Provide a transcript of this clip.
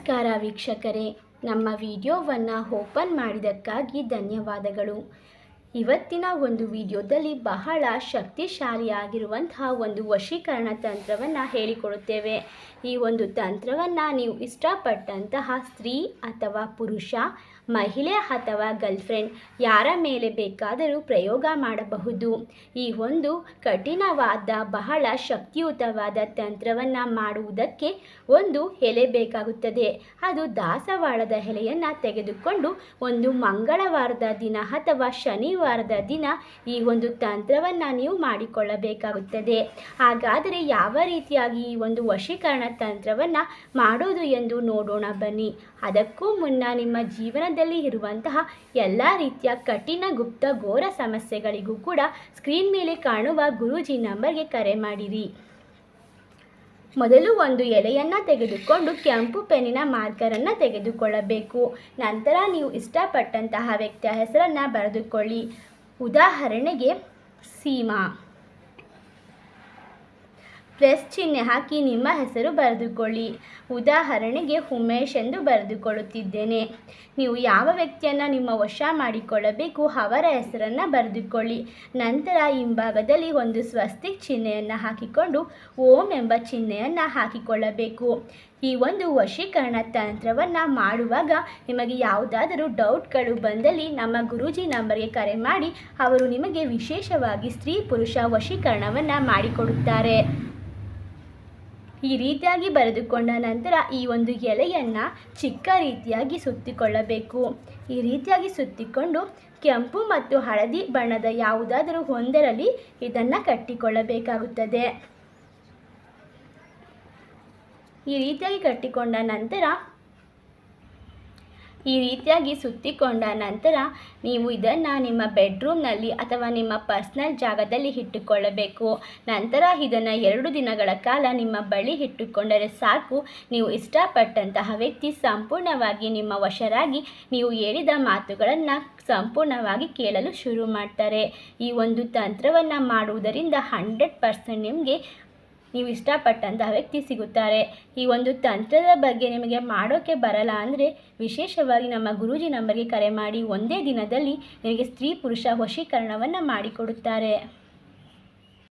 ನಮಸ್ಕಾರ ವೀಕ್ಷಕರೇ, ನಮ್ಮ ವಿಡಿಯೋವನ್ನು ಓಪನ್ ಮಾಡಿದ್ದಕ್ಕಾಗಿ ಧನ್ಯವಾದಗಳು. ಇವತ್ತಿನ ಒಂದು ವಿಡಿಯೋದಲ್ಲಿ ಬಹಳ ಶಕ್ತಿಶಾಲಿಯಾಗಿರುವಂತಹ ಒಂದು ವಶೀಕರಣ ತಂತ್ರವನ್ನು ಹೇಳಿಕೊಡುತ್ತೇವೆ. ಈ ಒಂದು ತಂತ್ರವನ್ನು ನೀವು ಇಷ್ಟಪಟ್ಟಂತಹ ಸ್ತ್ರೀ ಅಥವಾ ಪುರುಷ, ಮಹಿಳೆ ಅಥವಾ ಗರ್ಲ್ಫ್ರೆಂಡ್ ಯಾರ ಮೇಲೆ ಬೇಕಾದರೂ ಪ್ರಯೋಗ ಮಾಡಬಹುದು. ಈ ಒಂದು ಕಠಿಣವಾದ ಬಹಳ ಶಕ್ತಿಯುತವಾದ ತಂತ್ರವನ್ನು ಮಾಡುವುದಕ್ಕೆ ಒಂದು ಎಲೆ ಬೇಕಾಗುತ್ತದೆ. ಅದು ದಾಸವಾಳದ ಎಲೆಯನ್ನು ತೆಗೆದುಕೊಂಡು ಒಂದು ಮಂಗಳವಾರದ ದಿನ ಅಥವಾ ಶನಿವಾರದ ದಿನ ಈ ಒಂದು ತಂತ್ರವನ್ನು ನೀವು ಮಾಡಿಕೊಳ್ಳಬೇಕಾಗುತ್ತದೆ. ಹಾಗಾದರೆ ಯಾವ ರೀತಿಯಾಗಿ ಈ ಒಂದು ವಶೀಕರಣ ತಂತ್ರವನ್ನು ಮಾಡೋದು ಎಂದು ನೋಡೋಣ ಬನ್ನಿ. ಅದಕ್ಕೂ ಮುನ್ನ ನಿಮ್ಮ ಜೀವನದಲ್ಲಿ ಇರುವಂತಹ ಎಲ್ಲ ರೀತಿಯ ಕಠಿಣ ಗುಪ್ತ ಘೋರ ಸಮಸ್ಯೆಗಳಿಗೂ ಕೂಡ ಸ್ಕ್ರೀನ್ ಮೇಲೆ ಕಾಣುವ ಗುರೂಜಿ ನಂಬರ್ಗೆ ಕರೆ ಮಾಡಿರಿ. ಮೊದಲು ಒಂದು ಎಲೆಯನ್ನು ತೆಗೆದುಕೊಂಡು ಕೆಂಪು ಪೆನ್ನಿನ ಮಾರ್ಕರನ್ನು ತೆಗೆದುಕೊಳ್ಳಬೇಕು. ನಂತರ ನೀವು ಇಷ್ಟಪಟ್ಟಂತಹ ವ್ಯಕ್ತಿಯ ಹೆಸರನ್ನು ಬರೆದುಕೊಳ್ಳಿ. ಉದಾಹರಣೆಗೆ ಸೀಮಾ. ಪ್ಲಸ್ ಚಿಹ್ನೆ ಹಾಕಿ ನಿಮ್ಮ ಹೆಸರು ಬರೆದುಕೊಳ್ಳಿ. ಉದಾಹರಣೆಗೆ ಉಮೇಶ್ ಎಂದು ಬರೆದುಕೊಳ್ಳುತ್ತಿದ್ದೇನೆ. ನೀವು ಯಾವ ವ್ಯಕ್ತಿಯನ್ನು ನಿಮ್ಮ ವಶ ಮಾಡಿಕೊಳ್ಳಬೇಕು ಅವರ ಹೆಸರನ್ನು ಬರೆದುಕೊಳ್ಳಿ. ನಂತರ ಹಿಂಭಾಗದಲ್ಲಿ ಒಂದು ಸ್ವಸ್ತಿಕ್ ಚಿಹ್ನೆಯನ್ನು ಹಾಕಿಕೊಂಡು ಓಂ ಎಂಬ ಚಿಹ್ನೆಯನ್ನು ಹಾಕಿಕೊಳ್ಳಬೇಕು. ಈ ಒಂದು ವಶೀಕರಣ ತಂತ್ರವನ್ನು ಮಾಡುವಾಗ ನಿಮಗೆ ಯಾವುದಾದರೂ ಡೌಟ್ಗಳು ಬಂದಲ್ಲಿ ನಮ್ಮ ಗುರೂಜಿ ನಂಬರ್ಗೆ ಕರೆ ಮಾಡಿ ಅವರು ನಿಮಗೆ ವಿಶೇಷವಾಗಿ ಸ್ತ್ರೀ ಪುರುಷ ವಶೀಕರಣವನ್ನು ಮಾಡಿಕೊಡುತ್ತಾರೆ. ಈ ರೀತಿಯಾಗಿ ಬರೆದುಕೊಂಡ ನಂತರ ಈ ಒಂದು ಎಲೆಯನ್ನು ಚಿಕ್ಕ ರೀತಿಯಾಗಿ ಸುತ್ತಿಕೊಳ್ಳಬೇಕು. ಈ ರೀತಿಯಾಗಿ ಸುತ್ತಿಕೊಂಡು ಕೆಂಪು ಮತ್ತು ಹಳದಿ ಬಣ್ಣದ ಯಾವುದಾದರೂ ಒಂದರಲ್ಲಿ ಇದನ್ನು ಕಟ್ಟಿಕೊಳ್ಳಬೇಕಾಗುತ್ತದೆ. ಈ ರೀತಿಯಾಗಿ ಕಟ್ಟಿಕೊಂಡ ನಂತರ ಈ ರೀತಿಯಾಗಿ ಸುತ್ತಿಕೊಂಡ ನಂತರ ನೀವು ಇದನ್ನು ನಿಮ್ಮ ಬೆಡ್ರೂಮ್ನಲ್ಲಿ ಅಥವಾ ನಿಮ್ಮ ಪರ್ಸ್ನಲ್ ಜಾಗದಲ್ಲಿ ಇಟ್ಟುಕೊಳ್ಳಬೇಕು. ನಂತರ ಇದನ್ನು 2 ದಿನಗಳ ಕಾಲ ನಿಮ್ಮ ಬಳಿ ಇಟ್ಟುಕೊಂಡರೆ ಸಾಕು. ನೀವು ಇಷ್ಟಪಟ್ಟಂತಹ ವ್ಯಕ್ತಿ ಸಂಪೂರ್ಣವಾಗಿ ನಿಮ್ಮ ವಶರಾಗಿ ನೀವು ಹೇಳಿದ ಮಾತುಗಳನ್ನು ಸಂಪೂರ್ಣವಾಗಿ ಕೇಳಲು ಶುರು ಮಾಡ್ತಾರೆ. ಈ ಒಂದು ತಂತ್ರವನ್ನು ಮಾಡುವುದರಿಂದ 100% ನಿಮಗೆ ನೀವು ಇಷ್ಟಪಟ್ಟಂತಹ ವ್ಯಕ್ತಿ ಸಿಗುತ್ತಾರೆ. ಈ ಒಂದು ತಂತ್ರದ ಬಗ್ಗೆ ನಿಮಗೆ ಮಾಡೋಕ್ಕೆ ಬರಲ್ಲ ಅಂದರೆ ವಿಶೇಷವಾಗಿ ನಮ್ಮ ಗುರೂಜಿ ನಂಬರ್ಗೆ ಕರೆ ಮಾಡಿ ಒಂದೇ ದಿನದಲ್ಲಿ ನಿಮಗೆ ಸ್ತ್ರೀ ಪುರುಷ ವಶೀಕರಣವನ್ನು ಮಾಡಿಕೊಡುತ್ತಾರೆ.